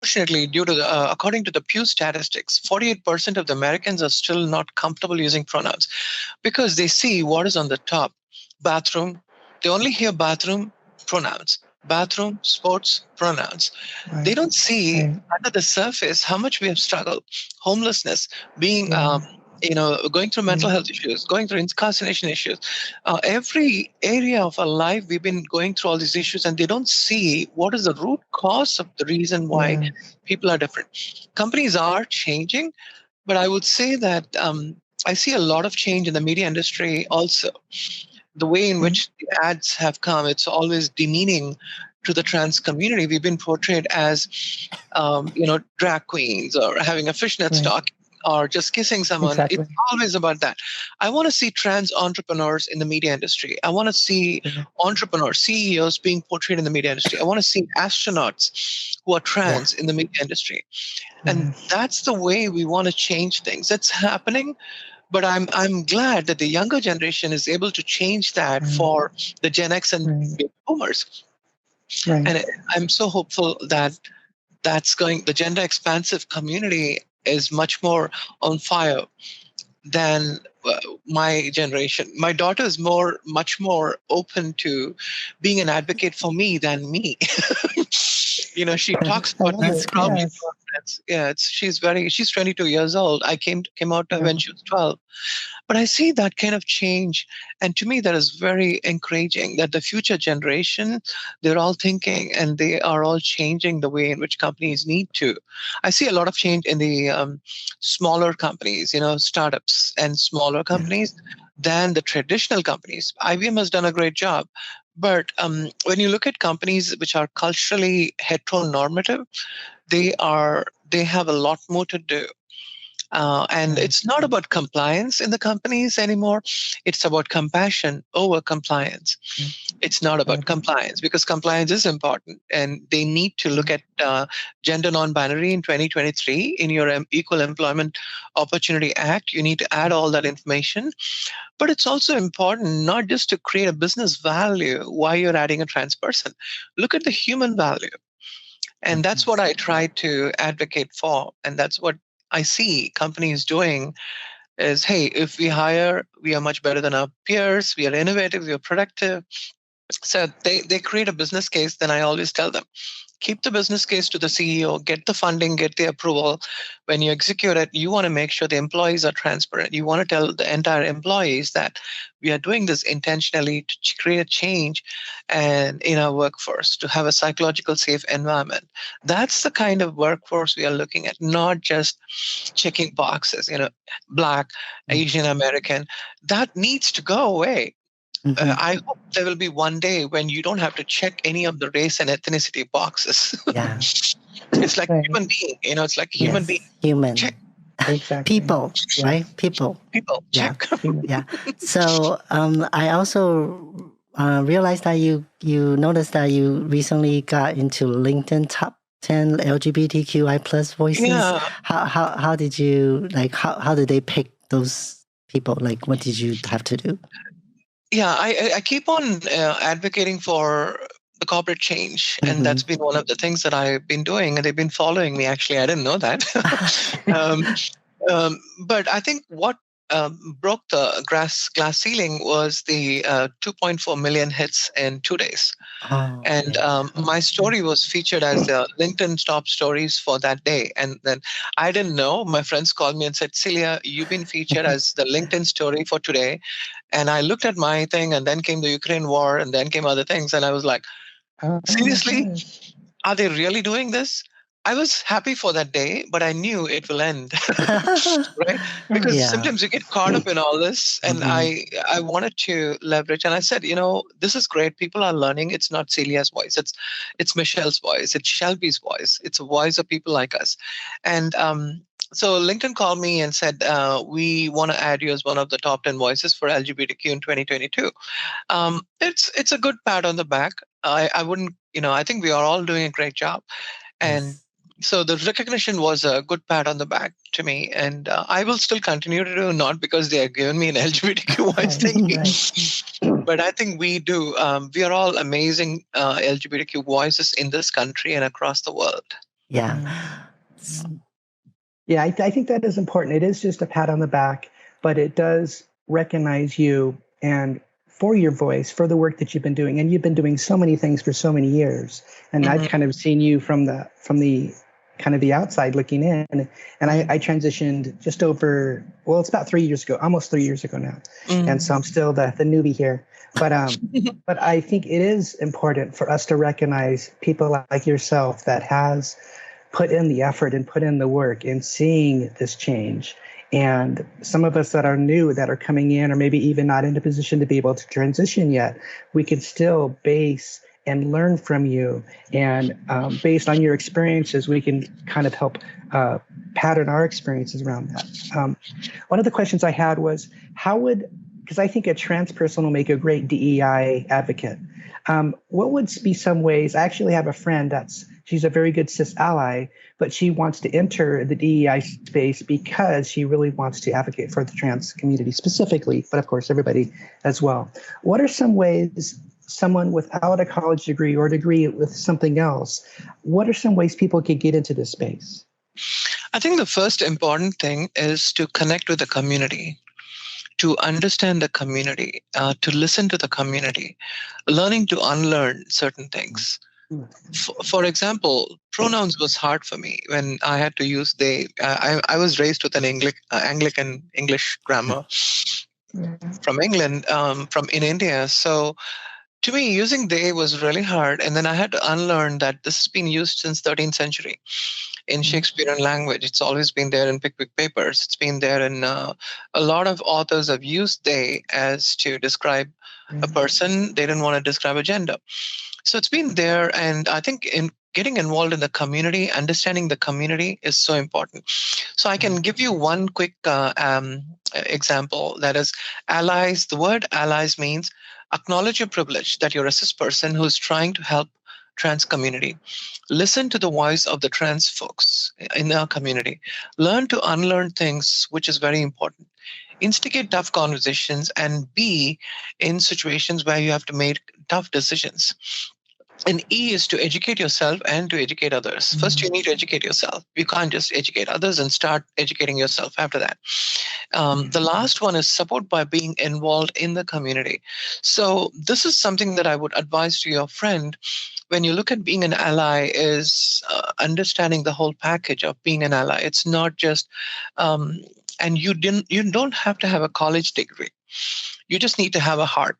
unfortunately, due to according to the Pew statistics, 48% of the Americans are still not comfortable using pronouns because they see what is on the top. Bathroom, they only hear bathroom, pronouns. Bathroom, sports, pronouns. They Right. don't see Right. under the surface how much we have struggled. Homelessness, being, Yeah. going through mental Mm. health issues, going through incarceration issues. Every area of our life, we've been going through all these issues, and they don't see what is the root cause of the reason why Yes. people are different. Companies are changing, but I would say that I see a lot of change in the media industry also. The way in Mm. which the ads have come, it's always demeaning to the trans community. We've been portrayed as, drag queens or having a fishnet Right. stock or just kissing someone. It's Exactly. always about that. I want to see trans entrepreneurs in the media industry. I want to see Yeah. entrepreneurs, CEOs being portrayed in the media industry. I want to see astronauts who are Yeah. trans in the media industry. And Yes. that's the way we want to change things. That's happening, but I'm glad that the younger generation is able to change that Right. for the Gen X and Right. baby boomers. Right. And I'm so hopeful that the gender expansive community is much more on fire than my generation. My daughter is much more open to being an advocate for me than me. She talks I about love me That's it. proudly. great. Yes. Yeah, she's 22 years old. I came out to her Yeah. when she was 12. But I see that kind of change. And to me, that is very encouraging that the future generation, they're all thinking and they are all changing the way in which companies need to. I see a lot of change in the smaller companies, startups and smaller Yes. companies than the traditional companies. IBM has done a great job. But when you look at companies which are culturally heteronormative, they have a lot more to do. And Right. it's not about compliance in the companies anymore. It's about compassion over compliance. Mm. It's not about Right. compliance because compliance is important. And they need to look Right. at gender non-binary in 2023 in your Equal Employment Opportunity Act. You need to add all that information. But it's also important not just to create a business value while you're adding a trans person. Look at the human value. And that's what I try to advocate for. And that's what I see companies doing is, hey, if we hire, we are much better than our peers. We are innovative. We are productive. So they create a business case. Then I always tell them, keep the business case to the CEO, get the funding, get the approval. When you execute it, you want to make sure the employees are transparent. You want to tell the entire employees that we are doing this intentionally to create a change and in our workforce, to have a psychological safe environment. That's the kind of workforce we are looking at, not just checking boxes, Black, Asian American. That needs to go away. Hmm. I hope there will be one day when you don't have to check any of the race and ethnicity boxes. Yeah. It's like Right. human being, it's like human being. Yes. Human. Check. Exactly. People, right? People. People, Yeah. check. Human. Yeah. So I also realized that you noticed that you recently got into LinkedIn top 10 LGBTQI plus voices. Yeah. How did you how did they pick those people? Like what did you have to do? Yeah, I keep on advocating for the corporate change, and Mm-hmm. that's been one of the things that I've been doing, and they've been following me. Actually, I didn't know that. um, but I think what broke the glass ceiling was the 2.4 million hits in 2 days. Oh, And okay. Oh, my story was featured as the LinkedIn top stories for that day. And then I didn't know. My friends called me and said, Celia, you've been featured as the LinkedIn story for today. And I looked at my thing, and then came the Ukraine war, and then came other things. And I was like, oh my seriously? gosh. Are they really doing this? I was happy for that day, but I knew it will end, right? Because Right. Yeah. sometimes you get caught up in all this, and Mm-hmm. I wanted to leverage, and I said, this is great. People are learning. It's not Celia's voice. It's Michelle's voice. It's Shelby's voice. It's a voice of people like us, and so LinkedIn called me and said, we want to add you as one of the top 10 voices for LGBTQ in 2022. It's a good pat on the back. I wouldn't, I think we are all doing a great job. And Yes. so the recognition was a good pat on the back to me. And I will still continue to do, not because they have given me an LGBTQ voice Right. thing, Right. but I think we do. We are all amazing LGBTQ voices in this country and across the world. Yeah. Yeah, I think that is important. It is just a pat on the back, but it does recognize you and for your voice, for the work that you've been doing. And you've been doing so many things for so many years. And I've kind of seen you from the kind of the outside looking in. And I transitioned just over, well, it's about 3 years ago, almost 3 years ago now. And so I'm still the newbie here. But but I think it is important for us to recognize people like yourself that has put in the effort and put in the work in seeing this change. And some of us that are new, that are coming in, or maybe even not in a position to be able to transition yet, we can still base and learn from you. And based on your experiences, we can kind of help pattern our experiences around that. One of the questions I had was, because I think a trans person will make a great DEI advocate. What would be some ways? I actually have a friend she's a very good cis ally, but she wants to enter the DEI space because she really wants to advocate for the trans community specifically, but of course everybody as well. What are some ways someone without a college degree or a degree with something else, what are some ways people could get into this space? I think the first important thing is to connect with the community, to understand the community, to listen to the community, learning to unlearn certain things. For example, pronouns was hard for me when I had to use they. I was raised with an Anglican English grammar from England, from in India. So to me, using they was really hard. And then I had to unlearn that this has been used since 13th century in Shakespearean language. It's always been there in Pickwick Papers. It's been there in a lot of authors have used they as to describe a person. They didn't want to describe a gender. So it's been there, and I think in getting involved in the community, understanding the community is so important. So I can give you one quick example, that is allies. The word allies means acknowledge your privilege that you're a cis person who's trying to help trans community. Listen to the voice of the trans folks in our community. Learn to unlearn things, which is very important. Instigate tough conversations and be in situations where you have to make tough decisions. And E is to educate yourself and to educate others. First, you need to educate yourself. You can't just educate others and start educating yourself after that. The last one is support by being involved in the community. So this is something that I would advise to your friend when you look at being an ally is understanding the whole package of being an ally. It's not just, and you don't have to have a college degree. You just need to have a heart.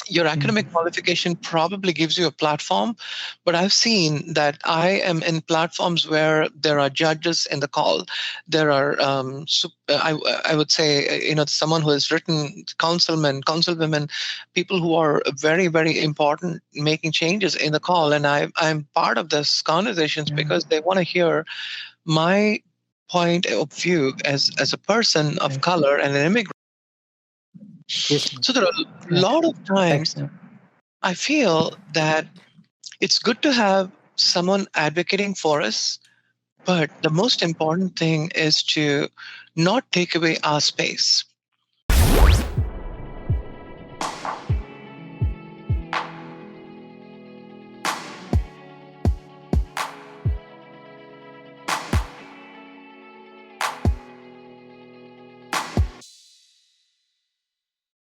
Your academic qualification probably gives you a platform, but I've seen that I am in platforms where there are judges in the call. There are, I would say, someone who has written councilmen, councilwomen, people who are very, very important making changes in the call. And I'm part of this conversations because they want to hear my point of view as a person of color and an immigrant. So there are a lot of times I feel that it's good to have someone advocating for us, but the most important thing is to not take away our space.